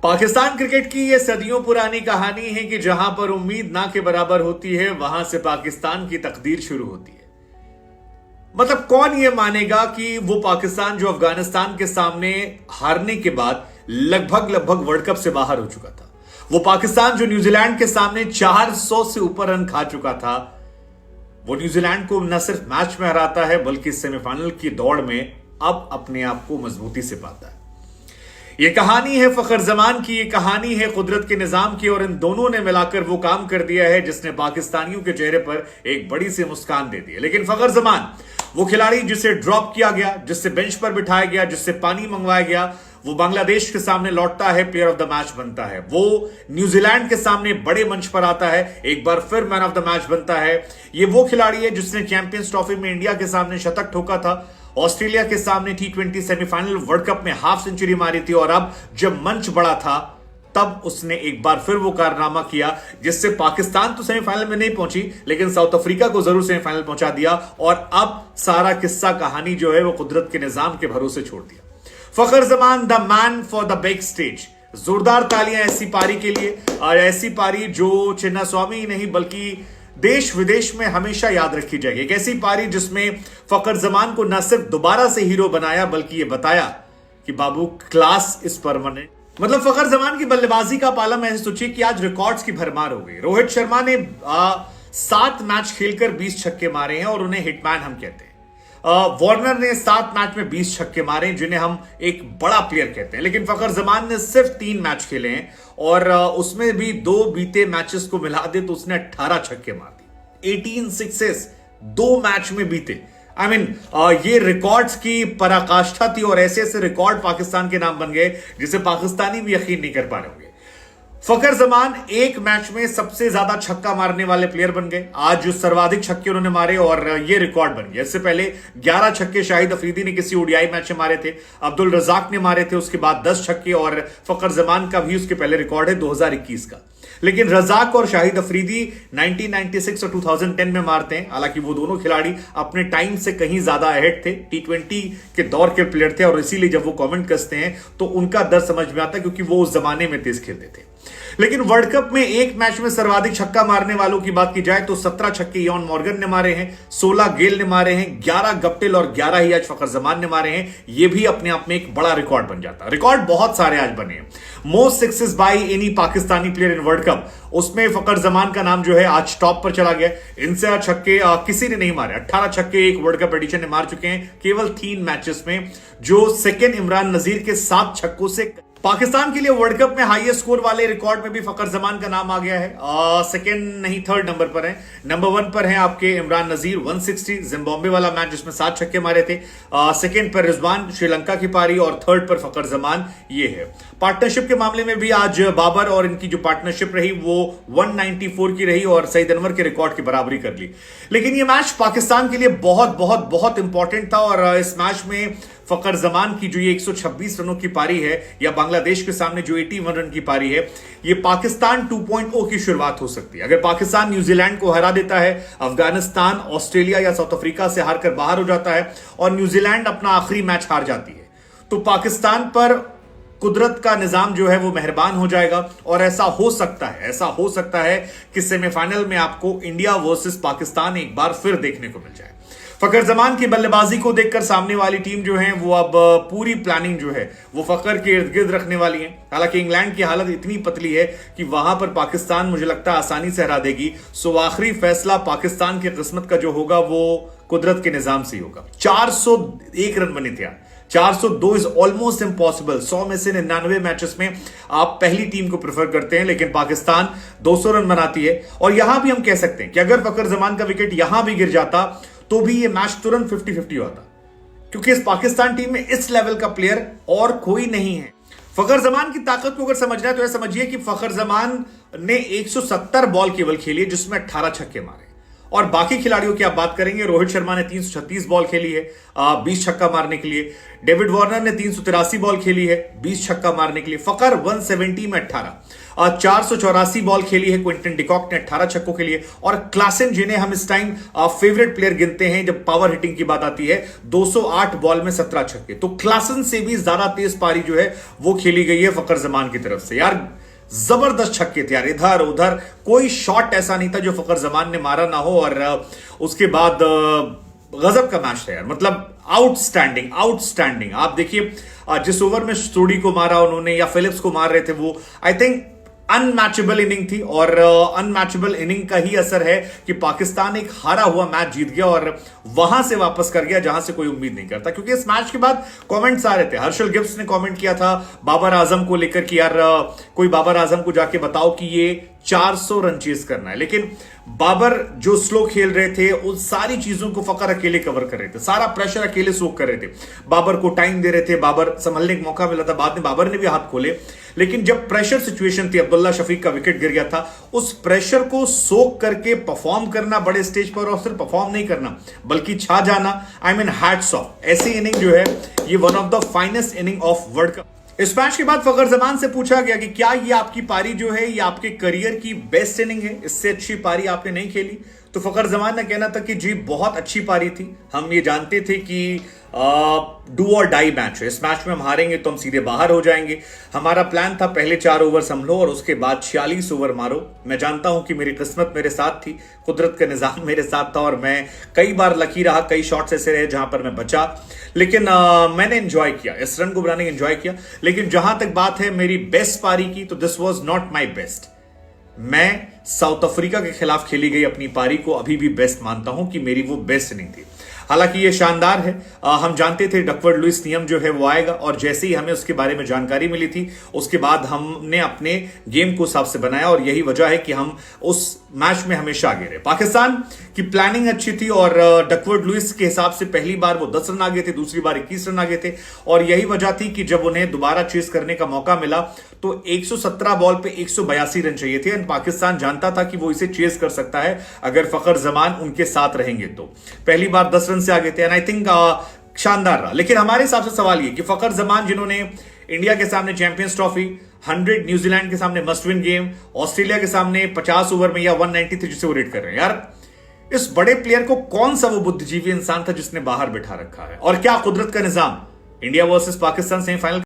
Pakistan cricket की यह सदियों पुरानी कहानी है कि जहां पर उम्मीद ना के बराबर होती है वहां से पाकिस्तान की तकदीर शुरू होती है। मतलब कौन ये मानेगा कि वो पाकिस्तान जो अफगानिस्तान के सामने हारने के बाद लगभग वर्ल्ड कप से बाहर हो चुका था, वो पाकिस्तान जो न्यूजीलैंड के सामने 400 से ऊपर रन खा चुका था, वो न्यूजीलैंड को न सिर्फ मैच में हराता है बल्कि सेमीफाइनल की दौड़ में अब अपने आप को मजबूती से पाता है। यह कहानी है फखर जमान की, यह कहानी है कुदरत के निजाम की, और इन दोनों ने मिलाकर वो काम कर दिया है जिसने पाकिस्तानियों के चेहरे पर एक बड़ी सी मुस्कान दे दी है। लेकिन फखर जमान वो खिलाड़ी जिसे ड्रॉप किया गया, जिससे बेंच पर बिठाया गया, जिससे पानी मंगवाया गया, वो बांग्लादेश के सामने लौटता है, प्लेयर ऑफ द मैच बनता है। वो न्यूजीलैंड के सामने बड़े मंच पर आता है, एक बार फिर मैन ऑफ द मैच बनता है। ये वो खिलाड़ी है जिसने चैंपियंस ट्रॉफी में इंडिया के सामने शतक ठोका था, ऑस्ट्रेलिया के सामने T20 सेमीफाइनल वर्ल्ड कप में हाफ सेंचुरी मारी थी, और अब जब मंच बड़ा था तब उसने एक बार फिर वो कारनामा किया जिससे पाकिस्तान तो सेमीफाइनल में नहीं पहुंची लेकिन साउथ अफ्रीका को जरूर सेमीफाइनल पहुंचा दिया, और अब सारा किस्सा कहानी जो है वो कुदरत के निजाम के भरोसे छोड़ दिया। Fakhar Zaman the man for the big stage. जोरदार तालियां ऐसी पारी के लिए, और ऐसी पारी जो चिन्नास्वामी ही नहीं बल्कि देश विदेश में हमेशा याद रखी जाएगी। एक ऐसी पारी जिसमें फखर जमान को न सिर्फ दोबारा से हीरो बनाया बल्कि यह बताया कि बाबू क्लास इज परमानेंट। मतलब फखर जमान की बल्लेबाजी का पालम ऐसे सोचिए कि आज रिकॉर्ड्स की भरमार हो गई। रोहित शर्मा ने 7 मैच खेलकर 20 छक्के मारे हैं और उन्हें हिटमैन हम कहते हैं। वार्नर ने 7 मैच में 20 छक्के मारे जिन्हें हम एक बड़ा प्लेयर कहते हैं, लेकिन फखर जमान ने सिर्फ 3 मैच खेले हैं और उसमें भी 2 बीते मैचेस को मिला दे तो उसने 18 छक्के मार दिए, 18 सिक्सेस 2 मैच में बीते। ये रिकॉर्ड्स की पराकाष्ठा थी और ऐसे ऐसे रिकॉर्ड पाकिस्तान के नाम बन गए जिसे पाकिस्तानी भी यकीन नहीं कर पा रहे होंगे। फखर जमान एक मैच में सबसे ज्यादा छक्का मारने वाले प्लेयर बन गए। आज जो सर्वाधिक छक्के उन्होंने मारे और ये रिकॉर्ड बन गया। इससे पहले 11 छक्के शाहिद अफरीदी ने किसी ओडीआई मैच में मारे थे, अब्दुल रजाक ने मारे थे, उसके बाद 10 छक्के, और फखर जमान का भी उसके पहले रिकॉर्ड है 2021 का। लेकिन रजाक और शाहिद अफरीदी 1996 और 2010 में मारते हैं। हालांकि वो दोनों खिलाड़ी अपने टाइम से कहीं ज्यादा अहेड थे, T20 के दौर के प्लेयर थे, और इसीलिए जब वो कमेंट कसते हैं तो उनका दर्द समझ में आता है क्योंकि वो उस जमाने में तेज खेलते थे। लेकिन वर्ल्ड कप में एक मैच में सर्वाधिक छक्का मारने वालों की बात की जाए तो 17 छक्के इयान मॉर्गन ने मारे हैं, 16 गेल ने मारे हैं, 11 गप्टिल और 11 ही आज फखर जमान ने मारे हैं। यह भी अपने आप में एक बड़ा रिकॉर्ड बन जाता है। रिकॉर्ड बहुत सारे आज बने हैं। Most sixes by any Pakistani player in world cup, उसमें फखर जमान का नाम जो है आज टॉप पर चला गया। इनसे छक्के किसी ने नहीं मारे। 18 छक्के एक वर्ल्ड कप एडिशन ने मार चुके हैं केवल 3 मैचेस में, जो सेकेंड इमरान नजीर के 7 छक्कों से। पाकिस्तान के लिए वर्ल्ड कप में हाईएस्ट स्कोर वाले रिकॉर्ड में भी फखर जमान का नाम आ गया है। सेकंड नहीं, थर्ड नंबर पर है। नंबर 1 पर है आपके इमरान नजीर 160, जिम्बाब्वे वाला मैच जिसमें 7 छक्के मारे थे। सेकंड पर रिजवान श्रीलंका की पारी, और थर्ड पर फखर जमान। ये है पार्टनरशिप के मामले में भी आज बाबर और इनकी जो पार्टनरशिप रही वो 194 की रही और सईद अनवर के रिकॉर्ड की बराबरी कर ली। लेकिन ये मैच पाकिस्तान के लिए बहुत बहुत बहुत इंपॉर्टेंट था, और इस मैच में फखर जमान की जो ये 126 रनों की पारी है या बांग्लादेश के सामने जो 81 रन की पारी है, ये पाकिस्तान 2.0 की शुरुआत हो सकती है। अगर पाकिस्तान न्यूजीलैंड को हरा देता है, अफगानिस्तान ऑस्ट्रेलिया या साउथ अफ्रीका से हारकर बाहर हो जाता है और न्यूजीलैंड अपना आखिरी मैच हार जाती है, तो पाकिस्तान पर कुदरत का निजाम जो है वो मेहरबान हो जाएगा। और ऐसा हो सकता है कि सेमीफाइनल में आपको इंडिया वर्सेस पाकिस्तान एक बार फिर देखने को मिल जाए। फखर जमान की बल्लेबाजी को देखकर सामने वाली टीम जो है वो अब पूरी प्लानिंग जो है वो फखर के इर्द गिर्द रखने वाली है। हालांकि इंग्लैंड की हालत इतनी पतली है कि वहां पर पाकिस्तान मुझे लगता है आसानी से हरा देगी। सो आखिरी फैसला पाकिस्तान की किस्मत का जो होगा वो कुदरत के निजाम से ही होगा। 401 रन बने थे, 402 इज ऑलमोस्ट इम्पॉसिबल। 100 में से 99 मैचेस में आप पहली टीम को प्रेफर करते हैं, लेकिन पाकिस्तान 200 रन बनाती है। और यहां भी हम कह सकते हैं कि अगर फखर जमान का विकेट यहां भी गिर जाता तो भी ये मैच तुरंत 50-50 होता, क्योंकि इस पाकिस्तान टीम में इस लेवल का प्लेयर और कोई नहीं है। फखर जमान की ताकत को अगर समझना है तो ऐसा समझिए कि फखर जमान ने 170 बॉल केवल खेली जिसमें 18 छक्के मारे, और बाकी खिलाड़ियों की आप बात करेंगे, रोहित शर्मा ने 336 बॉल खेली है 20 छक्का मारने के लिए। डेविड वार्नर ने 383 बॉल खेली है 20 छक्का मारने के लिए। फकर 170 में 18। 484 बॉल खेली है क्विंटन डिकॉक ने 18 छक्कों के लिए। और क्लासन, जिन्हें हम इस टाइम फेवरेट प्लेयर गिनते हैं जब पावर हिटिंग की बात आती है, 208 बॉल में 17 छक्के। तो क्लासन से भी ज्यादा तेज पारी जो है वो खेली गई है फकर जमान की तरफ से। यार जबरदस्त छक्के थे यार, इधर उधर कोई शॉट ऐसा नहीं था जो फकर जमान ने मारा ना हो। और उसके बाद गजब का मैच था यार, मतलब आउटस्टैंडिंग आउटस्टैंडिंग। आप देखिए जिस ओवर में स्टोडी को मारा उन्होंने या फिलिप्स को मार रहे थे, वो आई थिंक अनमैचेबल इनिंग थी। और अनमैचेबल इनिंग का ही असर है कि पाकिस्तान एक हारा हुआ मैच जीत गया और वहां से वापस कर गया जहां से कोई उम्मीद नहीं करता। क्योंकि इस मैच के बाद कमेंट्स आ रहे थे, हर्षल गिब्स ने कमेंट किया था बाबर आजम को लेकर कि यार कोई बाबर आजम को जाके बताओ कि ये 400 रन चेज करना है। लेकिन बाबर जो स्लो खेल रहे थे उन सारी चीजों को फकर अकेले कवर कर रहे थे, सारा प्रेशर अकेले सोख कर रहे थे, बाबर को टाइम दे रहे थे, बाबर संभलने का मौका मिला था, बाद में बाबर ने भी हाथ खोले। लेकिन जब प्रेशर सिचुएशन थी, अब्दुल्ला शफीक का विकेट गिर गया था, उस प्रेशर को सोख करके परफॉर्म करना बड़े स्टेज पर, और सिर्फ परफॉर्म नहीं करना बल्कि छा जाना, आई मीन हैट्स ऑफ। ऐसी इनिंग जो है ये one of the finest inning of world cup. इस मैच के बाद फकर जमान से पूछा गया कि क्या ये आपकी पारी जो है ये आपके करियर की बेस्ट इनिंग है, इससे अच्छी पारी आपने नहीं खेली? तो फकर जमान ने कहना था कि जी बहुत अच्छी पारी थी, हम ये जानते थे कि डू और डाई मैच है, इस मैच में हम हारेंगे तो हम सीधे बाहर हो जाएंगे। हमारा प्लान था पहले 4 ओवर संभलो और उसके बाद 46 ओवर मारो। मैं जानता हूं कि मेरी किस्मत मेरे साथ थी, कुदरत का निजाम मेरे साथ था और मैं कई बार लकी रहा, कई शॉट्स ऐसे रहे जहां पर मैं बचा। लेकिन मैंने एंजॉय किया, इस रन को बनाने एंजॉय किया। लेकिन जहां तक बात है मेरी बेस्ट पारी की, तो this was not my best. मैं साउथ अफ्रीका के खिलाफ खेली गई अपनी पारी को अभी भी बेस्ट मानता हूं कि मेरी वो बेस्ट इनिंग थी। हालांकि ये शानदार है, हम जानते थे डकवर्थ लुईस नियम जो है वो आएगा, और जैसे ही हमें उसके बारे में जानकारी मिली थी उसके बाद हमने अपने गेम को हिसाब से बनाया, और यही वजह है कि हम उस मैच में हमेशा आगे रहे। पाकिस्तान की प्लानिंग अच्छी थी और डकवर्थ लुईस के हिसाब से पहली बार वो 10 रन आ गए थे, दूसरी बार 21 रन आ गए थे, और यही वजह थी कि जब उन्हें दोबारा चेस करने का मौका मिला तो 117 बॉल पे 182 रन चाहिए थे। एंड पाकिस्तान जानता था कि वो इसे चेस कर सकता है अगर फकर जमान उनके साथ रहेंगे। तो पहली बार 10 रन से आगे थे, एंड आई थिंक शानदार रहा। लेकिन हमारे हिसाब से सवाल ये कि फकर जमान जिन्होंने इंडिया के सामने चैंपियंस ट्रॉफी, 100 न्यूजीलैंड के सामने मस्ट विन गेम, ऑस्ट्रेलिया के सामने 50 ओवर में या 193 जिसे वो रेट कर रहे हैं, यार इस बड़े प्लेयर को कौन सा वो बुद्धिजीवी इंसान था जिसने बाहर बिठा रखा है? और क्या कुदरत का निजाम, इंडिया वर्सेस पाकिस्तान सेमीफाइनल